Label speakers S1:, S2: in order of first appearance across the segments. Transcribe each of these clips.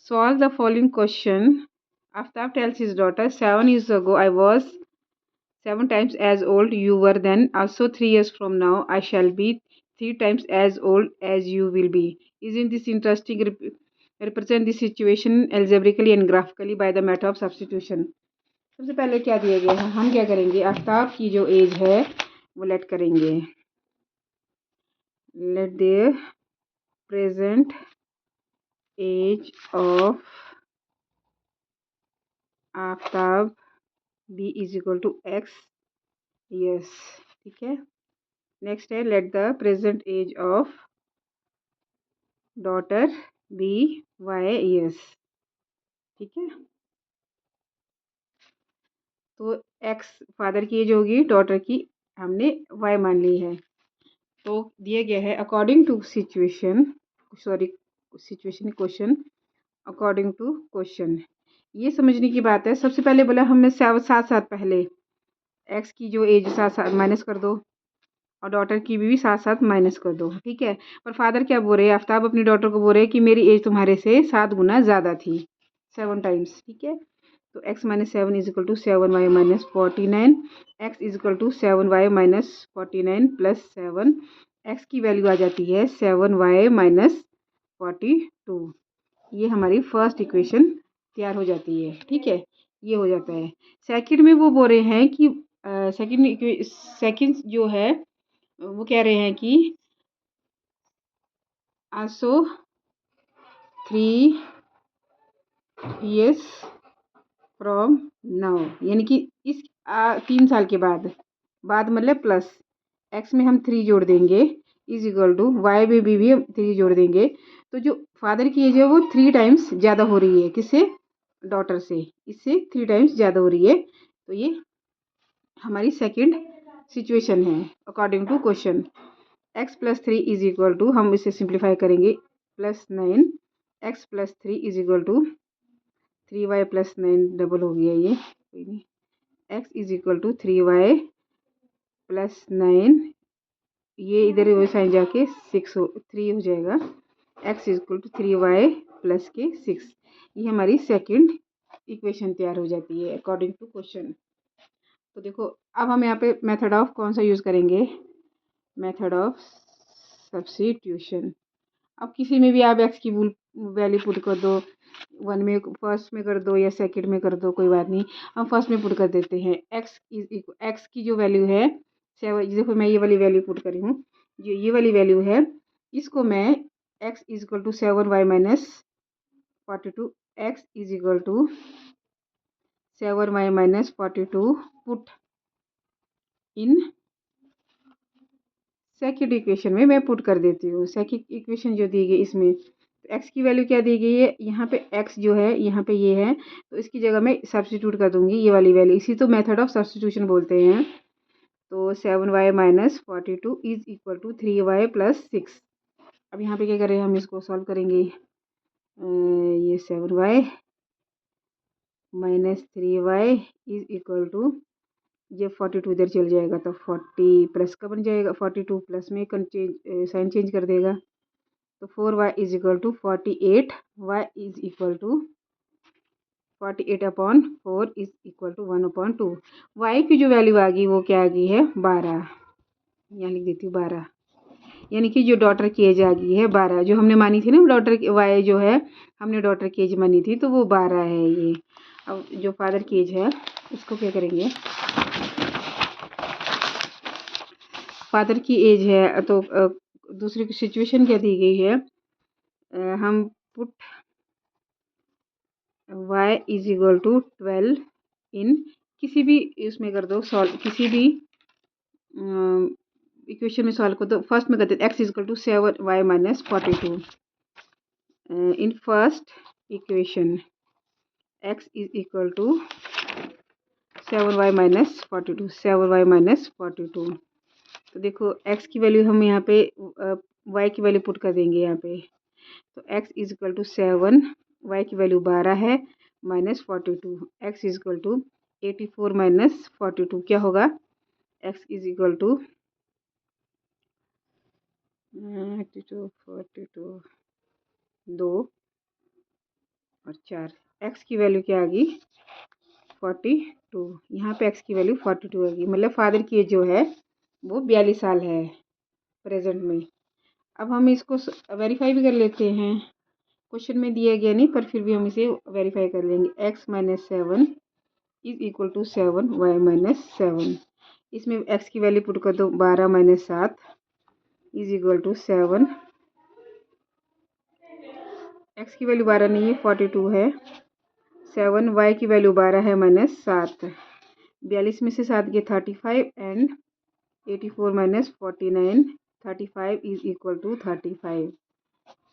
S1: Solve the following question. Aftab tells his daughter, 7 years ago I was 7 times as old you were then. Also, 3 years from now I shall be 3 times as old as you will be. Isn't this interesting? Represent this situation algebraically and graphically by the method of substitution. सबसे पहले क्या दिया गया है, हम क्या करेंगे, आफ्ताब की जो एज है वो लेट करेंगे, let the present age of Aftab be is equal to X yes. ठीक है, नेक्स्ट है let the present age of daughter be Y yes. ठीक है, तो एक्स फादर की एज होगी, डॉटर की हमने वाई मान ली है। तो दिया गया है according to situation, sorry situation question, according to question. ये समझने की बात है, सबसे पहले बोला हमने साथ साथ पहले एक्स की जो एज साथ साथ माइनस कर दो और डॉटर की भी साथ साथ माइनस कर दो। ठीक है, पर फादर क्या बोल रहे हैं, आफ्ताब अपनी डॉटर को बोल रहे हैं कि मेरी एज तुम्हारे से 7 गुना ज़्यादा थी, 7 टाइम्स। ठीक है, तो x minus 7 is equal to 7y minus 49, X is equal to 7y minus 49 plus 7, X की वैल्यू आ जाती है 7y माइनस 42। ये हमारी फर्स्ट इक्वेशन तैयार हो जाती है। ठीक है, ये हो जाता है। सेकंड में वो बोल रहे हैं कि सेकंड जो है वो कह रहे हैं कि आल्सो 3 years फ्रॉम नाउ, यानी कि इस 3 साल के बाद, बाद मतलब प्लस एक्स में हम 3 जोड़ देंगे इज इक्वल टू वाई में भी हम 3 जोड़ देंगे। तो जो फादर की एज है वो 3 टाइम्स ज़्यादा हो रही है, किससे, डॉटर से, इससे 3 टाइम्स ज़्यादा हो रही है। तो ये हमारी सेकंड सिचुएशन है according to question. X plus 3 is equal to, हम इसे सिंप्लीफाई करेंगे, +9, X plus 3 is equal to 3y plus 9 double हो गया ये, कोई नहीं, X is equal to 3y plus 9, ये इधर वो साइन जाके 3 हो जाएगा, X is equal to 3y plus के 6। ये हमारी सेकंड इक्वेशन तैयार हो जाती है अकॉर्डिंग टू क्वेश्चन। तो देखो अब हम यहाँ पे मेथड ऑफ कौन सा यूज़ करेंगे, मेथड ऑफ सब्स्टिट्यूशन। अब किसी में भी आप एक्स की वैल्यू पुट कर दो, वन में फर्स्ट में कर दो या सेकंड में कर दो, कोई बात नहीं, हम फर्स्ट में पुट कर देते हैं। एक्स की जो वैल्यू है 7, देखो मैं ये वाली वैल्यू पुट करी हूँ, जो ये वाली वैल्यू है इसको मैं X is equal to 7y minus 42, X is equal to 7y minus 42 put in second equation में मैं पुट कर देती हूँ। सेकंड इक्वेशन जो दी गई इसमें एक्स की वैल्यू क्या दी गई है, यहाँ पे एक्स जो है यहाँ पे ये है, तो इसकी जगह मैं सब्स्टिट्यूट कर दूंगी ये वाली वैल्यू, इसी तो मेथड ऑफ सब्स्टिट्यूशन बोलते हैं। तो 7y minus 42 is equal to 3y plus 6। अब यहाँ पे क्या करें, हम इसको सॉल्व करेंगे, ये 7y minus 3y is equal to, ये 42 इधर चल जाएगा तो 40 प्लस का बन जाएगा, 42 प्लस में साइन चेंज कर देगा, तो 4y is equal to 48, y is equal to 48/4 is equal to 1/2। y की जो वैल्यू आ गई वो क्या आ गई है 12, यहाँ लिख देती हूँ 12, यानी कि जो डॉटर की एज आ गई है 12, जो हमने मानी थी ना डॉटर की y जो है हमने डॉटर की एज मानी थी तो वो 12 है ये। अब जो फादर की एज है उसको क्या करेंगे, फादर की एज है तो दूसरी सिचुएशन क्या दी गई है, हम put y is equal to 12 in, किसी भी इसमें कर दो सॉल्व, किसी भी इक्वेशन में सॉल्व कर दो। फर्स्ट में करते x is equal to 7y minus 42, in first equation x is equal to 7y minus 42, 7y minus 42। तो देखो x की वैल्यू हम यहाँ पे y की वैल्यू पुट कर देंगे यहाँ पे, तो x is equal to 7, y की वैल्यू 12 है minus 42, x is equal to 84 minus 42 क्या होगा, x इज इक्वल टू 82 42 2 और 4। एक्स की वैल्यू क्या आ गई 42। यहाँ पे एक्स की वैल्यू 42 आ गई, मतलब फादर की एज जो है वो 42 साल है प्रेजेंट में। अब हम इसको वेरीफाई भी कर लेते हैं, क्वेश्चन में दिया गया नहीं पर फिर भी हम इसे वेरीफाई कर लेंगे। x minus 7 is equal to 7 y minus 7। इसमें x की वैल्यू पुट कर दो 12 minus 7 is equal to 7। x की वैल्यू 12 नहीं है 42 है। 7 y की वैल्यू 12 है माइनस 7। 42 में से 7 के 35 and 84 minus 49 35 is equal to 35।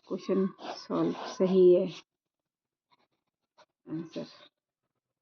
S1: Question solve, सही है आंसर।